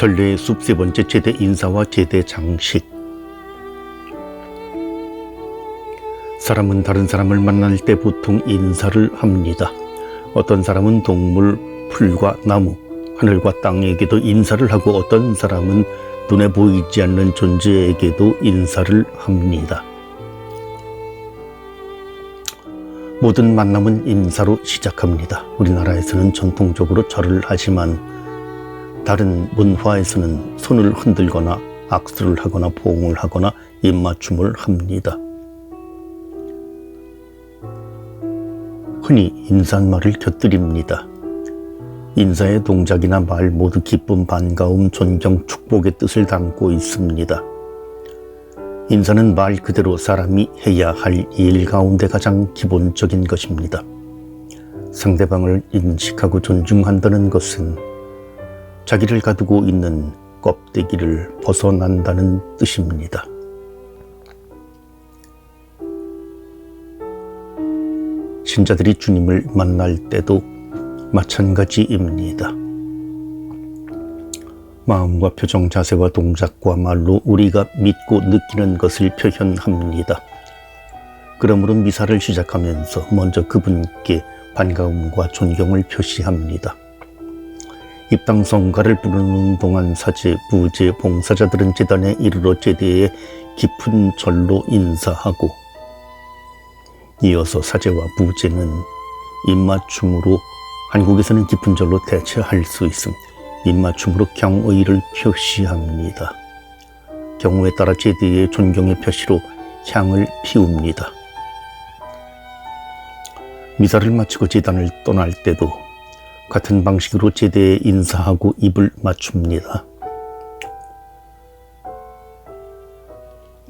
전례의 숲 세 번째 제대 인사와 제대 장식. 사람은 다른 사람을 만날 때 보통 인사를 합니다. 어떤 사람은 동물, 풀과 나무, 하늘과 땅에게도 인사를 하고 어떤 사람은 눈에 보이지 않는 존재에게도 인사를 합니다. 모든 만남은 인사로 시작합니다. 우리나라에서는 전통적으로 절을 하지만 다른 문화에서는 손을 흔들거나 악수를 하거나 포옹을 하거나 입맞춤을 합니다. 흔히 인사말을 곁들입니다. 인사의 동작이나 말 모두 기쁨, 반가움, 존경, 축복의 뜻을 담고 있습니다. 인사는 말 그대로 사람이 해야 할 일 가운데 가장 기본적인 것입니다. 상대방을 인식하고 존중한다는 것은 자기를 가두고 있는 껍데기를 벗어난다는 뜻입니다. 신자들이 주님을 만날 때도 마찬가지입니다. 마음과 표정, 자세와 동작과 말로 우리가 믿고 느끼는 것을 표현합니다. 그러므로 미사를 시작하면서 먼저 그분께 반가움과 존경을 표시합니다. 입당성가를 부르는 동안 사제, 부제, 봉사자들은 제단에 이르러 제대에 깊은 절로 인사하고 이어서 사제와 부제는 입맞춤으로 한국에서는 깊은 절로 대체할 수 있음 입맞춤으로 경의를 표시합니다. 경우에 따라 제대의 존경의 표시로 향을 피웁니다. 미사를 마치고 제단을 떠날 때도 같은 방식으로 제대에 인사하고 입을 맞춥니다.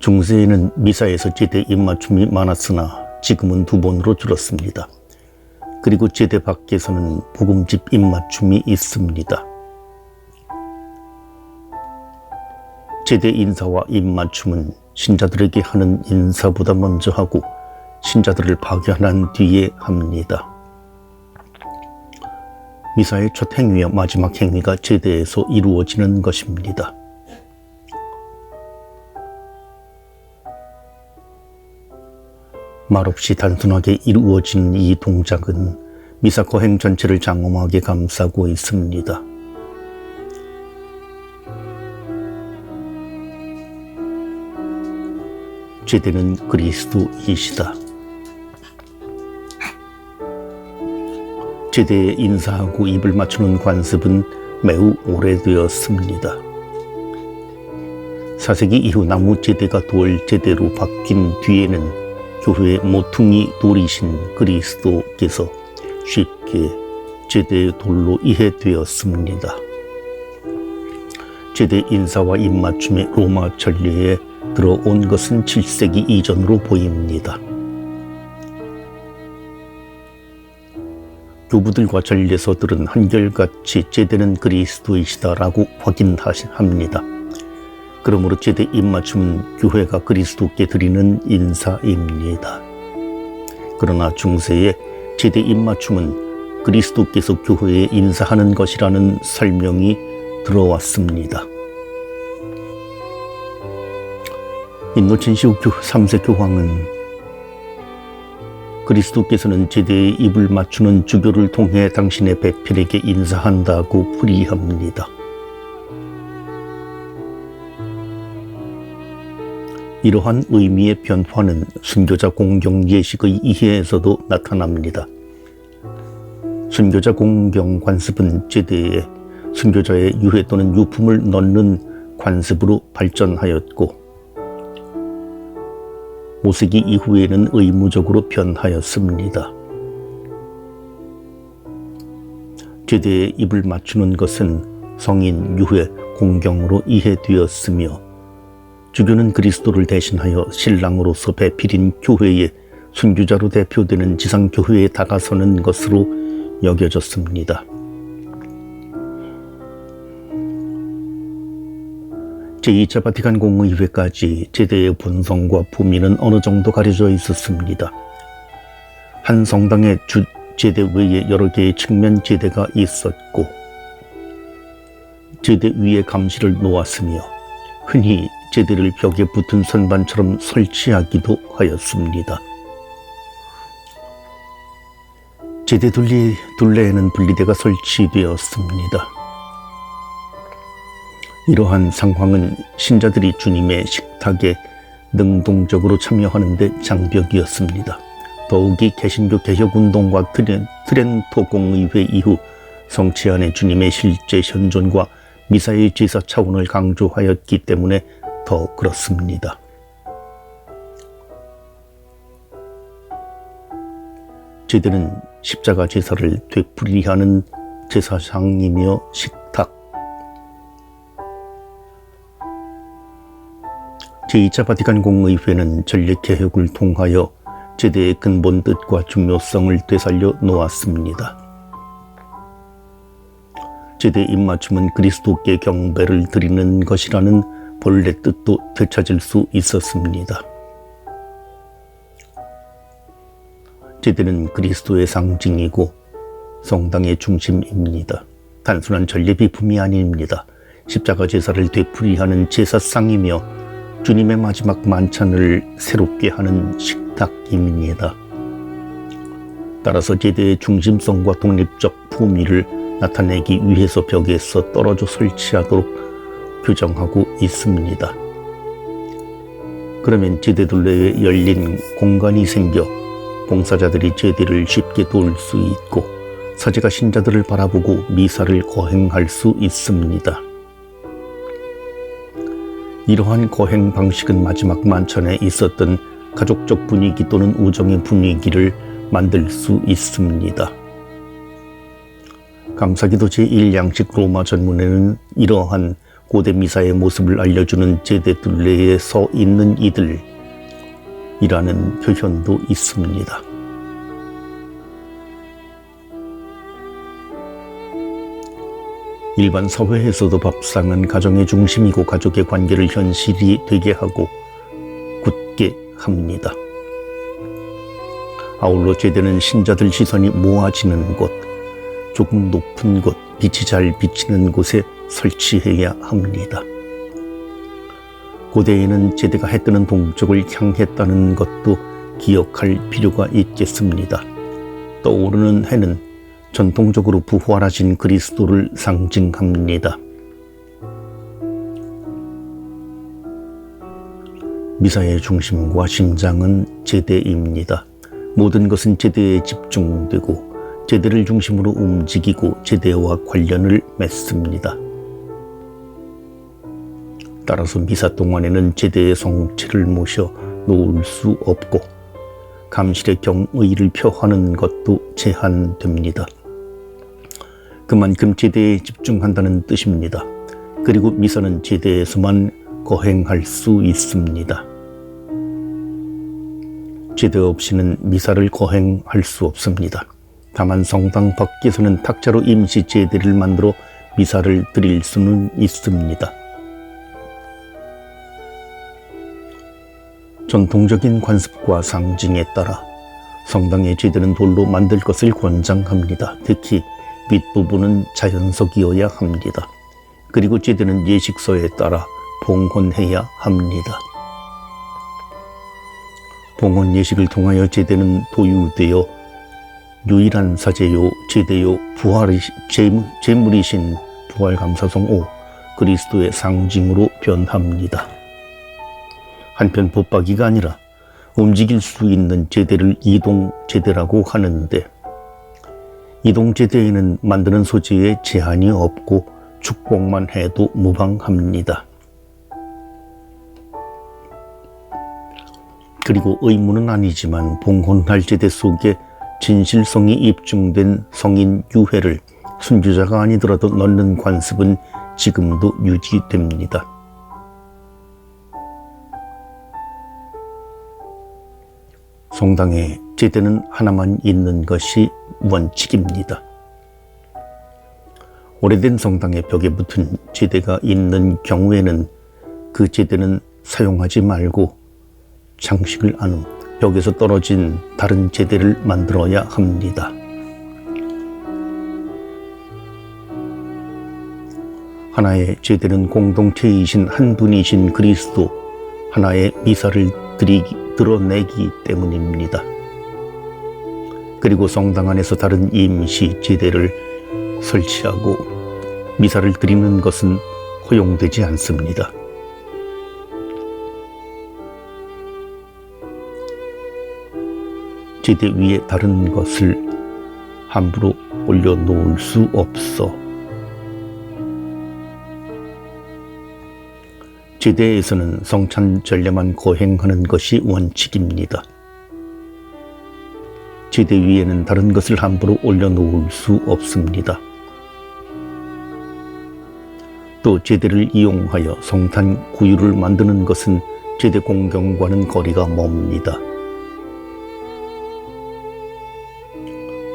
중세에는 미사에서 제대 입맞춤이 많았으나 지금은 2번으로 줄었습니다. 그리고 제대 밖에서는 복음집 입맞춤이 있습니다. 제대 인사와 입맞춤은 신자들에게 하는 인사보다 먼저 하고 신자들을 파견한 뒤에 합니다. 미사의 첫 행위와 마지막 행위가 제대에서 이루어지는 것입니다. 말없이 단순하게 이루어진 이 동작은 미사 거행 전체를 장엄하게 감싸고 있습니다. 제대는 그리스도이시다. 제대에 인사하고 입을 맞추는 관습은 매우 오래되었습니다. 4세기 이후 나무 제대가 돌 제대로 바뀐 뒤에는 교회의 모퉁이 돌이신 그리스도께서 쉽게 제대의 돌로 이해되었습니다. 제대 인사와 입맞춤의 로마 전례에 들어온 것은 7세기 이전으로 보입니다. 교부들과 전례서들은 한결같이 제대는 그리스도이시다라고 확인합니다. 그러므로 제대 입맞춤은 교회가 그리스도께 드리는 인사입니다. 그러나 중세에 제대 입맞춤은 그리스도께서 교회에 인사하는 것이라는 설명이 들어왔습니다. 인노천시 3세 교황은 그리스도께서는 제대에 입을 맞추는 주교를 통해 당신의 배필에게 인사한다고 풀이합니다. 이러한 의미의 변화는 순교자 공경 예식의 이해에서도 나타납니다. 순교자 공경 관습은 제대에 순교자의 유해 또는 유품을 넣는 관습으로 발전하였고 5세기 이후에는 의무적으로 변하였습니다. 제대에 입을 맞추는 것은 성인 유해 공경으로 이해되었으며 주교는 그리스도를 대신하여 신랑으로서 배필인 교회의 순교자로 대표되는 지상교회에 다가서는 것으로 여겨졌습니다. 제2차 바티칸 공의회까지 제대의 본성과 품위는 어느 정도 가려져 있었습니다. 한 성당의 주제대 외에 여러 개의 측면 제대가 있었고 제대 위에 감시를 놓았으며 흔히 제대를 벽에 붙은 선반처럼 설치하기도 하였습니다. 제대 둘레에는 분리대가 설치되었습니다. 이러한 상황은 신자들이 주님의 식탁에 능동적으로 참여하는 데 장벽이었습니다. 더욱이 개신교 개혁운동과 트렌토 공의회 이후 성체 안에 주님의 실제 현존과 미사의 제사 차원을 강조하였기 때문에 더 그렇습니다. 제대는 십자가 제사를 되풀이하는 제사상이며 식탁, 제2차 바티칸 공의회는 전례개혁을 통하여 제대의 근본 뜻과 중요성을 되살려 놓았습니다. 제대의 입맞춤은 그리스도께 경배를 드리는 것이라는 본래 뜻도 되찾을 수 있었습니다. 제대는 그리스도의 상징이고 성당의 중심입니다. 단순한 전례 비품이 아닙니다. 십자가 제사를 되풀이하는 제사상이며 주님의 마지막 만찬을 새롭게 하는 식탁입니다. 따라서 제대의 중심성과 독립적 품위를 나타내기 위해서 벽에서 떨어져 설치하도록 규정하고 있습니다. 그러면 제대 둘레에 열린 공간이 생겨 봉사자들이 제대를 쉽게 도울 수 있고 사제가 신자들을 바라보고 미사를 거행할 수 있습니다. 이러한 거행 방식은 마지막 만찬에 있었던 가족적 분위기 또는 우정의 분위기를 만들 수 있습니다. 감사기도 제1양식 로마 전문에는 이러한 고대 미사의 모습을 알려주는 제대 둘레에 서 있는 이들이라는 표현도 있습니다. 일반 사회에서도 밥상은 가정의 중심이고 가족의 관계를 현실이 되게 하고 굳게 합니다. 아울러 제대는 신자들 시선이 모아지는 곳, 조금 높은 곳, 빛이 잘 비치는 곳에 설치해야 합니다. 고대에는 제대가 해 뜨는 동쪽을 향했다는 것도 기억할 필요가 있겠습니다. 떠오르는 해는 전통적으로 부활하신 그리스도를 상징합니다. 미사의 중심과 심장은 제대입니다. 모든 것은 제대에 집중되고 제대를 중심으로 움직이고 제대와 관련을 맺습니다. 따라서 미사 동안에는 제대의 성체를 모셔 놓을 수 없고 감실의 경의를 표하는 것도 제한됩니다. 그만큼 제대에 집중한다는 뜻입니다. 그리고 미사는 제대에서만 거행할 수 있습니다. 제대 없이는 미사를 거행할 수 없습니다. 다만 성당 밖에서는 탁자로 임시 제대를 만들어 미사를 드릴 수는 있습니다. 전통적인 관습과 상징에 따라 성당의 제대는 돌로 만들 것을 권장합니다. 특히 윗부분은 자연석이어야 합니다. 그리고 제대는 예식서에 따라 봉헌해야 합니다. 봉헌 예식을 통하여 제대는 도유되어 유일한 사제요, 제대요, 제물이신 부활감사성 5 그리스도의 상징으로 변합니다. 한편 붙박이가 아니라 움직일 수 있는 제대를 이동제대라고 하는데 이동제대에는 만드는 소재에 제한이 없고 축복만 해도 무방합니다. 그리고 의무는 아니지만 봉헌할 제대 속에 진실성이 입증된 성인 유해를 순교자가 아니더라도 넣는 관습은 지금도 유지됩니다. 성당에 제대는 하나만 있는 것이 원칙입니다. 오래된 성당의 벽에 붙은 제대가 있는 경우에는 그 제대는 사용하지 말고 장식을 한 후 벽에서 떨어진 다른 제대를 만들어야 합니다. 하나의 제대는 공동체이신 한 분이신 그리스도 하나의 미사를 드러내기 때문입니다. 그리고 성당 안에서 다른 임시 제대를 설치하고 미사를 드리는 것은 허용되지 않습니다. 제대 위에 다른 것을 함부로 올려놓을 수 없어. 제대에서는 성찬 전례만 거행하는 것이 원칙입니다. 제대 위에는 다른 것을 함부로 올려놓을 수 없습니다. 또 제대를 이용하여 성탄 구유를 만드는 것은 제대 공경과는 거리가 멉니다.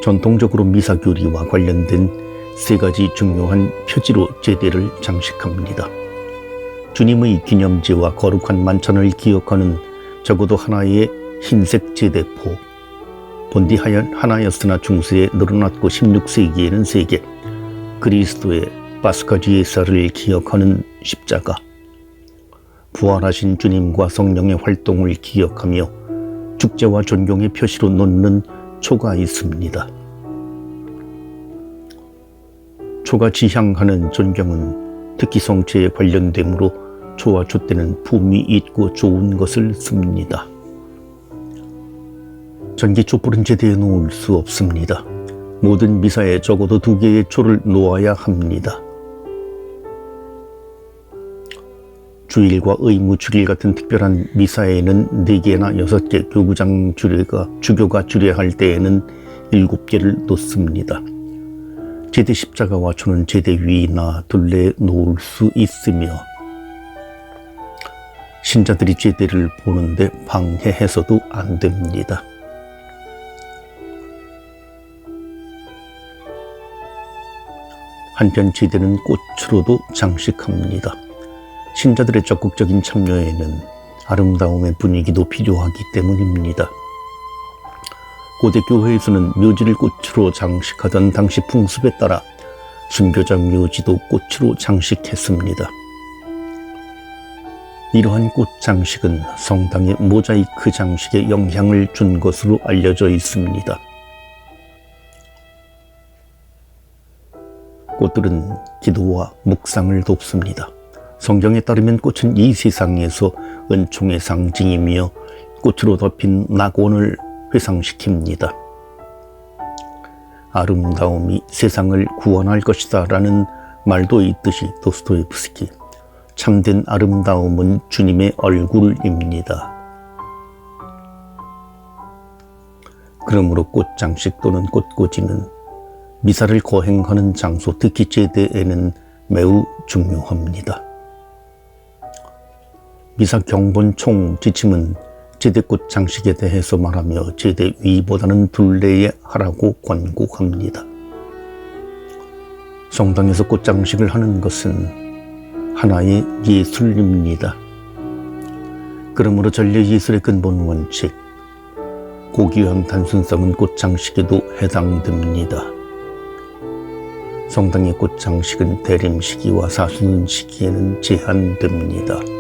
전통적으로 미사교리와 관련된 세 가지 중요한 표지로 제대를 장식합니다. 주님의 기념제와 거룩한 만찬을 기억하는 적어도 하나의 흰색 제대포, 본디 하나였으나 중세에 늘어났고 16세기에는 3개, 그리스도의 파스카 제사를 기억하는 십자가, 부활하신 주님과 성령의 활동을 기억하며 축제와 존경의 표시로 놓는 초가 있습니다. 초가 지향하는 존경은 특히 성체에 관련되므로 초와 초 때는 품이 있고 좋은 것을 씁니다. 전기 촛불은 제대에 놓을 수 없습니다. 모든 미사에 적어도 2개의 초를 놓아야 합니다. 주일과 의무 주일 같은 특별한 미사에는 4개나 6개, 교구장 주교가 주례할 때에는 7개를 놓습니다. 제대 십자가와 초는 제대 위나 둘레에 놓을 수 있으며 신자들이 제대를 보는데 방해해서도 안 됩니다. 한편 제대는 꽃으로도 장식합니다. 신자들의 적극적인 참여에는 아름다움의 분위기도 필요하기 때문입니다. 고대 교회에서는 묘지를 꽃으로 장식하던 당시 풍습에 따라 순교자 묘지도 꽃으로 장식했습니다. 이러한 꽃 장식은 성당의 모자이크 장식에 영향을 준 것으로 알려져 있습니다. 꽃들은 기도와 묵상을 돕습니다. 성경에 따르면 꽃은 이 세상에서 은총의 상징이며 꽃으로 덮인 낙원을 회상시킵니다. 아름다움이 세상을 구원할 것이다 라는 말도 있듯이 도스토옙스키, 참된 아름다움은 주님의 얼굴입니다. 그러므로 꽃장식 또는 꽃꽂이는 미사를 거행하는 장소, 특히 제대에는 매우 중요합니다. 미사 경본 총 지침은 제대꽃 장식에 대해서 말하며 제대 위보다는 둘레에 하라고 권고합니다. 성당에서 꽃 장식을 하는 것은 하나의 예술입니다. 그러므로 전례 예술의 근본 원칙, 고귀한 단순성은 꽃 장식에도 해당됩니다. 성당의 꽃 장식은 대림 시기와 사순 시기에는 제한됩니다.